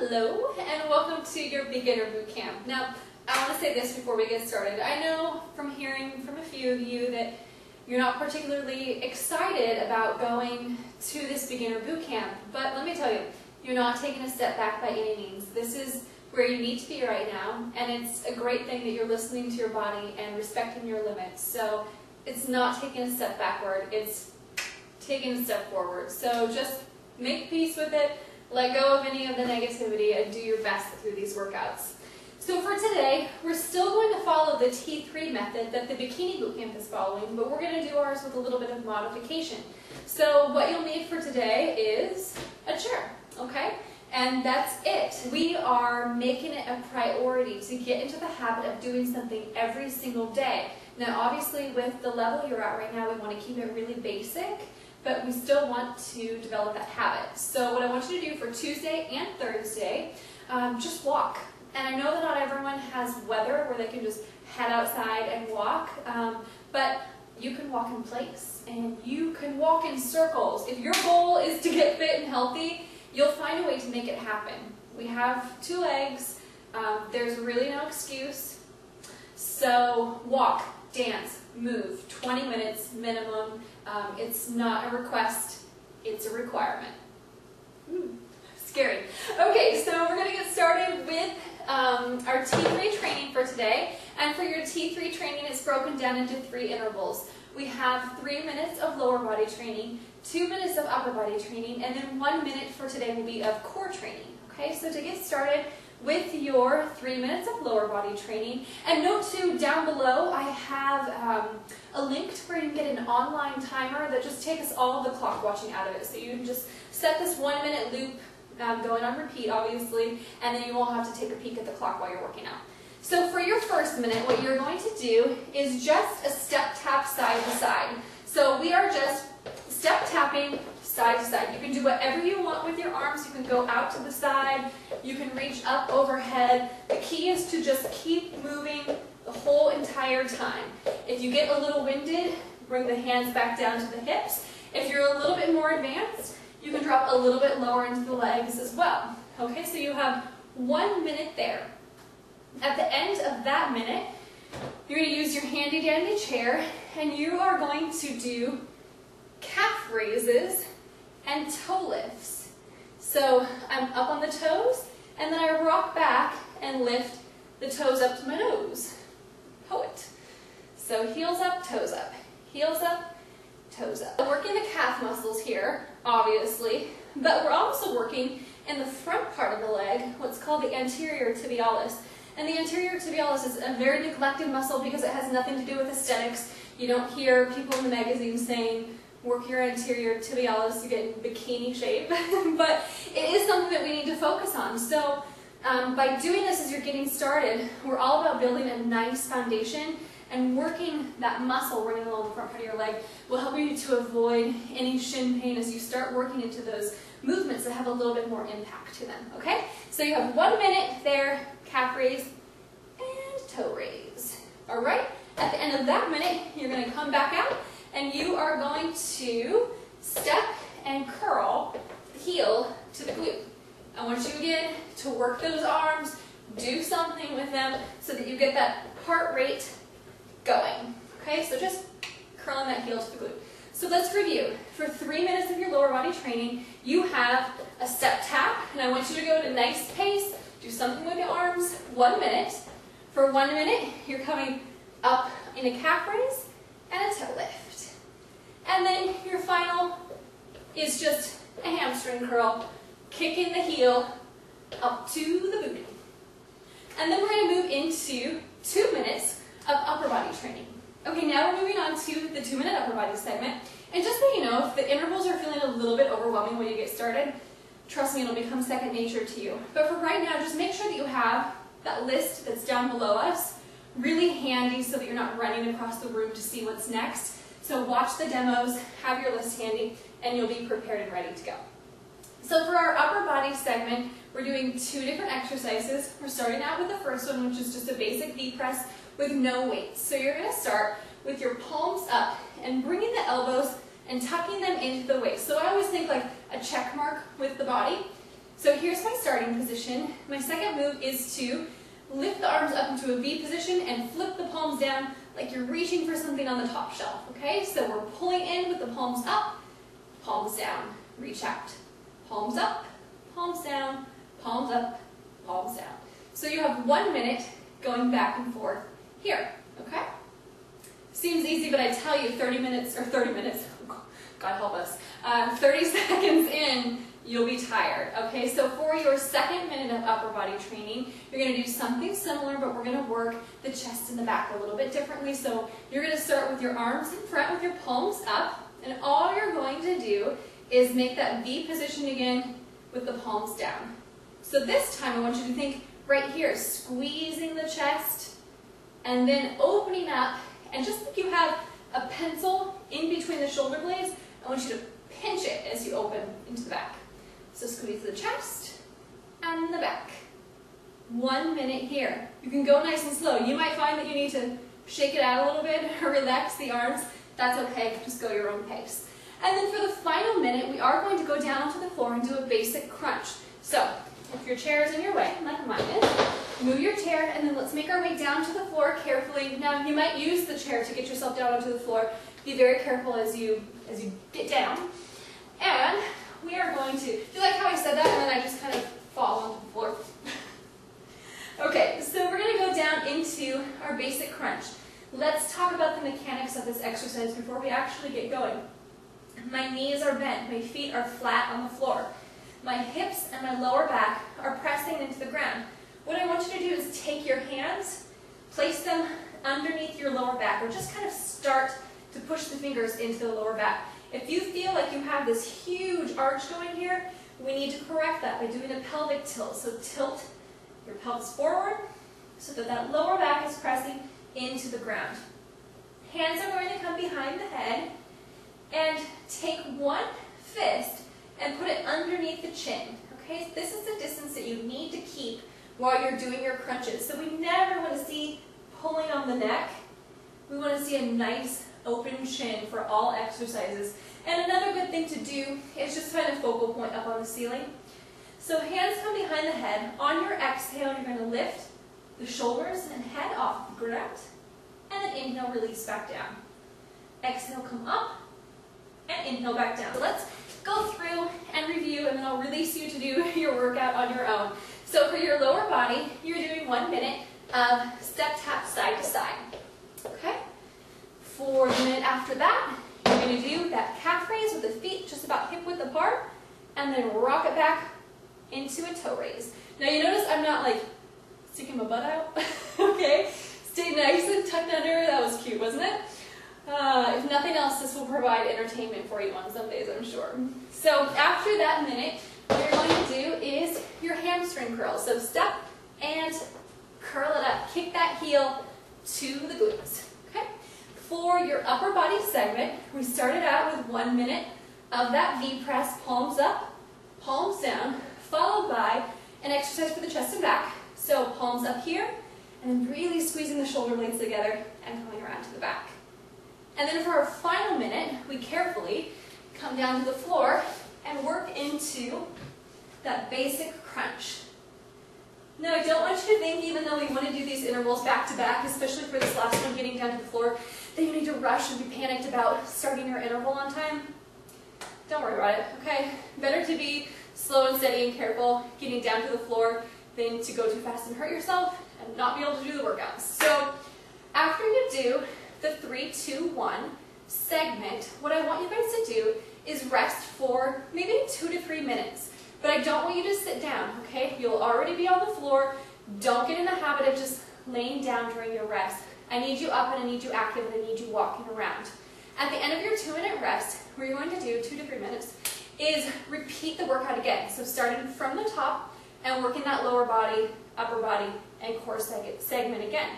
Hello and welcome to your beginner boot camp. Now, I want to say this before we get started. I know from hearing from a few of you that you're not particularly excited about going to this beginner boot camp, but let me tell you, you're not taking a step back by any means. This is where you need to be right now, and it's a great thing that you're listening to your body and respecting your limits. So it's not taking a step backward, it's taking a step forward. So just make peace with it. Let go of any of the negativity and do your best through these workouts. So for today, we're still going to follow the T3 method that the Bikini Bootcamp is following, but we're going to do ours with a little bit of modification. So what you'll need for today is a chair, okay? And that's it. We are making it a priority to get into the habit of doing something every single day. Now obviously with the level you're at right now, we want to keep it really basic, but we still want to develop that habit. So what I want you to do for Tuesday and Thursday, just walk. And I know that not everyone has weather where they can just head outside and walk, but you can walk in place and you can walk in circles. If your goal is to get fit and healthy, you'll find a way to make it happen. We have 2 legs, there's really no excuse. So walk, dance, move, 20 minutes minimum. It's not a request, it's a requirement. Scary. Okay, so we're going to get started with our T3 training for today. And for your T3 training, it's broken down into 3 intervals. We have 3 minutes of lower body training, 2 minutes of upper body training, and then 1 minute for today will be of core training. Okay, so to get started with your 3 minutes of lower body training, and note too, down below I have a link to where you can get an online timer that just takes all of the clock watching out of it. So you can just set this 1 minute loop going on repeat, obviously, and then you won't have to take a peek at the clock while you're working out. So for your first minute, what you're going to do is just a step tap side to side. So we are just step tapping side to side. You can do whatever you want with your arms. You can go out to the side. You can reach up overhead. The key is to just keep moving the whole entire time. If you get a little winded, bring the hands back down to the hips. If you're a little bit more advanced, you can drop a little bit lower into the legs as well. Okay, so you have 1 minute there. At the end of that minute, you're going to use your handy dandy chair and you are going to do calf raises and toe lifts. So I'm up on the toes and then I rock back and lift the toes up to my nose. Poet. So heels up, toes up. Heels up, toes up. We're working the calf muscles here, obviously, but we're also working in the front part of the leg, what's called the anterior tibialis. And the anterior tibialis is a very neglected muscle because it has nothing to do with aesthetics. You don't hear people in the magazines saying, work your anterior tibialis to get in bikini shape, but it is something that we need to focus on. So by doing this as you're getting started, we're all about building a nice foundation, and working that muscle running along the front part of your leg will help you to avoid any shin pain as you start working into those movements that have a little bit more impact to them, okay? So you have 1 minute there, calf raise and toe raise. All right, at the end of that minute, you're going to come back out and you are going to step and curl the heel to the glute. I want you again to work those arms, do something with them so that you get that heart rate going. Okay, so just curling that heel to the glute. So let's review. For 3 minutes of your lower body training, you have a step tap, and I want you to go at a nice pace, do something with your arms, 1 minute. For 1 minute, you're coming up in a calf raise and a toe lift. And then your final is just a hamstring curl, kicking the heel up to the booty. And then we're going to move into 2 minutes of upper body training. Okay, now we're moving on to the 2 minute upper body segment. And just so you know, if the intervals are feeling a little bit overwhelming when you get started, trust me, it'll become second nature to you. But for right now, just make sure that you have that list that's down below us really handy so that you're not running across the room to see what's next. So watch the demos, have your list handy, and you'll be prepared and ready to go. So for our upper body segment, we're doing 2 different exercises. We're starting out with the first one, which is just a basic V press with no weights. So you're going to start with your palms up and bringing the elbows and tucking them into the waist. So I always think like a check mark with the body. So here's my starting position. My second move is to lift the arms up into a V position and flip the palms down like you're reaching for something on the top shelf, okay? So we're pulling in with the palms up, palms down, reach out. Palms up, palms down, palms up, palms down. So you have 1 minute going back and forth here, okay? Seems easy, but I tell you 30 minutes, God help us, 30 seconds in, you'll be tired, okay? So for your second minute of upper body training, you're going to do something similar, but we're going to work the chest and the back a little bit differently. So you're going to start with your arms in front with your palms up, and all you're going to do is make that V position again with the palms down. So this time I want you to think right here, squeezing the chest, and then opening up, and just like you have a pencil in between the shoulder blades, I want you to pinch it as you open into the back. So squeeze the chest and the back. 1 minute here. You can go nice and slow. You might find that you need to shake it out a little bit or relax the arms. That's okay, just go your own pace. And then for the final minute, we are going to go down onto the floor and do a basic crunch. So if your chair is in your way, like mine is, move your chair, and then let's make our way down to the floor carefully. Now you might use the chair to get yourself down onto the floor. Be very careful as you get down. And we are going to, do you like how I said that and then I just kind of fall onto the floor? Okay, so we're going to go down into our basic crunch. Let's talk about the mechanics of this exercise before we actually get going. My knees are bent, my feet are flat on the floor. My hips and my lower back are pressing into the ground. What I want you to do is take your hands, place them underneath your lower back, or just kind of start to push the fingers into the lower back. If you feel like you have this huge arch going here, we need to correct that by doing a pelvic tilt. So tilt your pelvis forward so that that lower back is pressing into the ground. Hands are going to come behind the head, and take one fist and put it underneath the chin. Okay, this is the distance that you need to keep while you're doing your crunches. So we never want to see pulling on the neck. We want to see a nice open chin for all exercises. And another good thing to do is just find a focal point up on the ceiling. So hands come behind the head. On your exhale, you're going to lift the shoulders and head off the ground, and then inhale, release back down. Exhale, come up, and inhale back down. So let's go through and review, and then I'll release you to do your workout on your own. So for your lower body, you're doing 1 minute of step tap side to side. Okay? For the minute after that, you're going to do that calf raise with the feet just about hip width apart, and then rock it back into a toe raise. Now you notice I'm not like sticking my butt out. Okay? Stay nice and tucked under. That was cute, wasn't it? If nothing else, this will provide entertainment for you on some days, I'm sure. So after that minute, what you're going to do is your hamstring curl. So step and curl it up. Kick that heel to the glutes. Okay? For your upper body segment, we started out with 1 minute of that V press, palms up, palms down, followed by an exercise for the chest and back. So palms up here, and then really squeezing the shoulder blades together and coming around to the back. And then for our final minute, we carefully come down to the floor and work into that basic crunch. Now, I don't want you to think, even though we want to do these intervals back to back, especially for this last one, getting down to the floor, that you need to rush and be panicked about starting your interval on time. Don't worry about it, okay? Better to be slow and steady and careful getting down to the floor than to go too fast and hurt yourself and not be able to do the workouts. So after you do the 3, 2, 1 segment, what I want you guys to do is rest for maybe 2 to 3 minutes. But I don't want you to sit down, okay? You'll already be on the floor. Don't get in the habit of just laying down during your rest. I need you up and I need you active and I need you walking around. At the end of your 2-minute rest, what you're going to do, 2 to 3 minutes, is repeat the workout again. So starting from the top and working that lower body, upper body, and core segment again.